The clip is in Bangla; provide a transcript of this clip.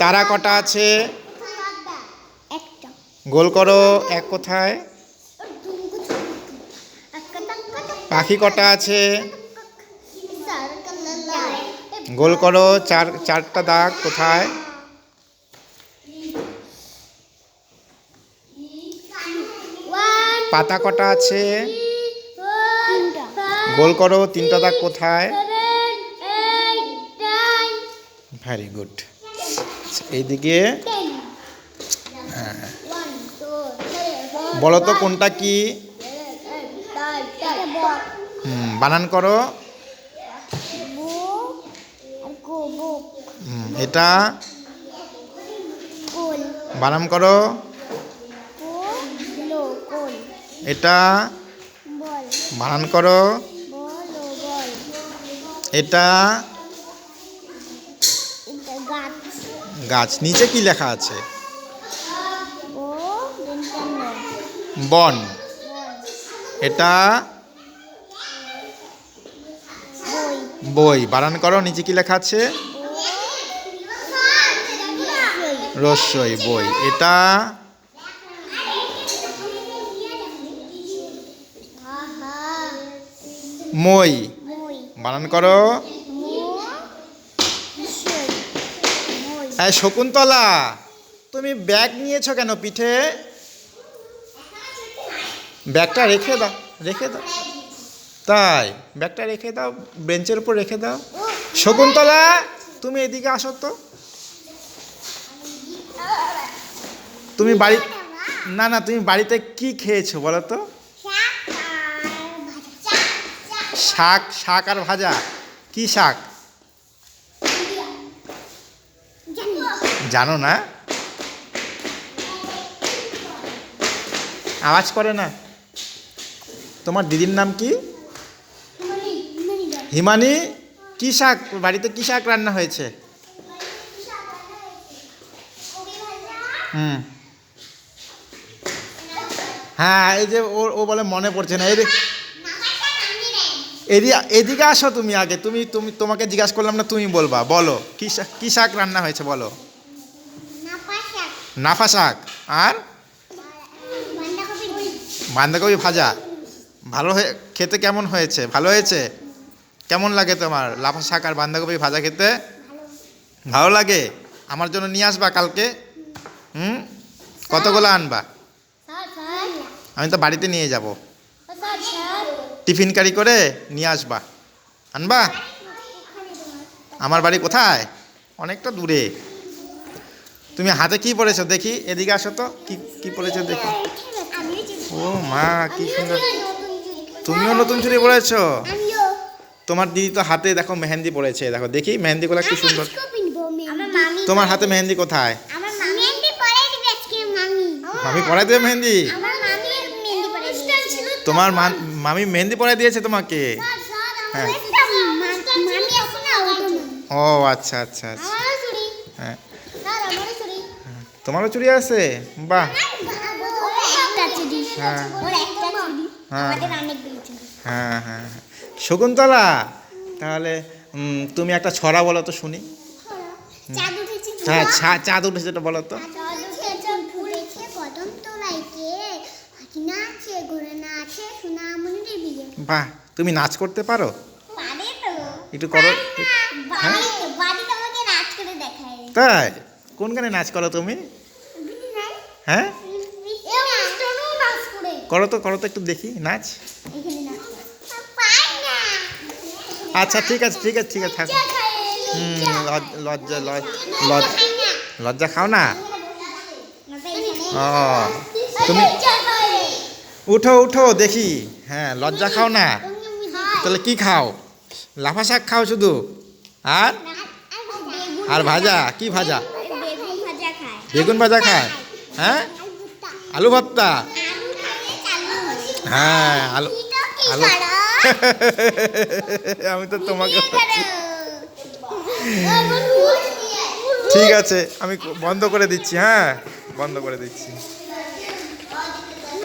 তারা কটা আছে? একটা। গোল করো, এক কোথায়? পাখি কটা আছে? গোল করো, চারটা দাগ কোথায়? পাতা কটা আছে? গোল করো, তিনটা দাগ কোথায়? Very good. এইদিকে বলো তো কোনটা কি? বানান করো। এটা বানান করো। এটা বানান করো। এটা গাছ। নিচে কি লেখা আছে? বন। এটা বই। বানান করো, নিচে কি লেখা আছে? রস্যই, বই। এটা মই। বানান করো। হ্যাঁ শকুন্তলা, তুমি ব্যাগ নিয়েছো কেন পিঠে? ব্যাগটা রেখে দাও, রেখে দাও। তাই ব্যাগটা রেখে দাও, বেঞ্চের উপর রেখে দাও। শকুন্তলা, তুমি এদিকে আসো তো। তুমি বাড়ি না না তুমি বাড়িতে কি খেয়েছো বলো তো? শাক। শাক আর ভাজা। কি শাক জানো না? আওয়াজ করে না। তোমার দিদির নাম কি? হিমানি। কি শাক বাড়িতে, কি শাক রান্না হয়েছে? হ্যাঁ এই যে ও বলে মনে পড়ছে না। এদিকে আসো তুমি আগে। তোমাকে জিজ্ঞাসা করলাম না, তুমি বলবা। বলো কি শাক রান্না হয়েছে বলো? নাফা শাক। আর বাঁধাকপি ভাজা। ভালো খেতে কেমন হয়েছে? ভালো হয়েছে। কেমন লাগে তোমার লাফা শাক আর বাঁধাকপি ভাজা খেতে? ভালো লাগে। আমার জন্য নিয়ে আসবা কালকে। কতগুলো আনবা? আমি তো বাড়িতে নিয়ে যাব। টিফিন কারি করে নিয়ে আসবা। আনবা? আমার বাড়ি কোথায়? অনেকটা দূরে। তুমি হাতে কি পরেছো দেখি? এদিকে আসো তো। কি পরেছো দেখি। ও মা, কি সুন্দর। তুমিও নতুন চুড়ি পরেছো? তোমার দিদি তো হাতে দেখো মেহেন্দি পরেছে। দেখো দেখি মেহেন্দিগুলো কি সুন্দর। তোমার হাতে মেহেন্দি কোথায়? মামি পরাই দেবে মেহেন্দি? তোমার মামি মেহেন্দি পরাই দিয়েছে তোমাকে? হ্যাঁ। ও আচ্ছা আচ্ছা আচ্ছা। হ্যাঁ, তোমারও চুড়ি আছে? বাহ। হ্যাঁ হ্যাঁ হ্যাঁ হ্যাঁ। শকুন্তলা, তাহলে তুমি একটা ছড়া বলো তো শুনি। হ্যাঁ চাঁদ উঠেছে, এটা বলো তো। বাহ, তুমি নাচ করতে পারো? একটু করো। হ্যাঁ তাই? কোন গানে নাচ করো তুমি? হ্যাঁ করো তো, করো তো একটু দেখি নাচ। আচ্ছা ঠিক আছে ঠিক আছে ঠিক আছে থাকো। লজ্জা খাও না? ও তুমি উঠো উঠো দেখি। হ্যাঁ লজ্জা খাও না? তাহলে কি খাও? লাফা শাক খাও শুধু? আর আর ভাজা? কি ভাজা? বেগুন ভাজা খায়? হ্যাঁ আলু ভর্তা? হ্যাঁ আলু আলু আমি তো তোমাকে ঠিক আছে, আমি বন্ধ করে দিচ্ছি। হ্যাঁ বন্ধ করে দিচ্ছি।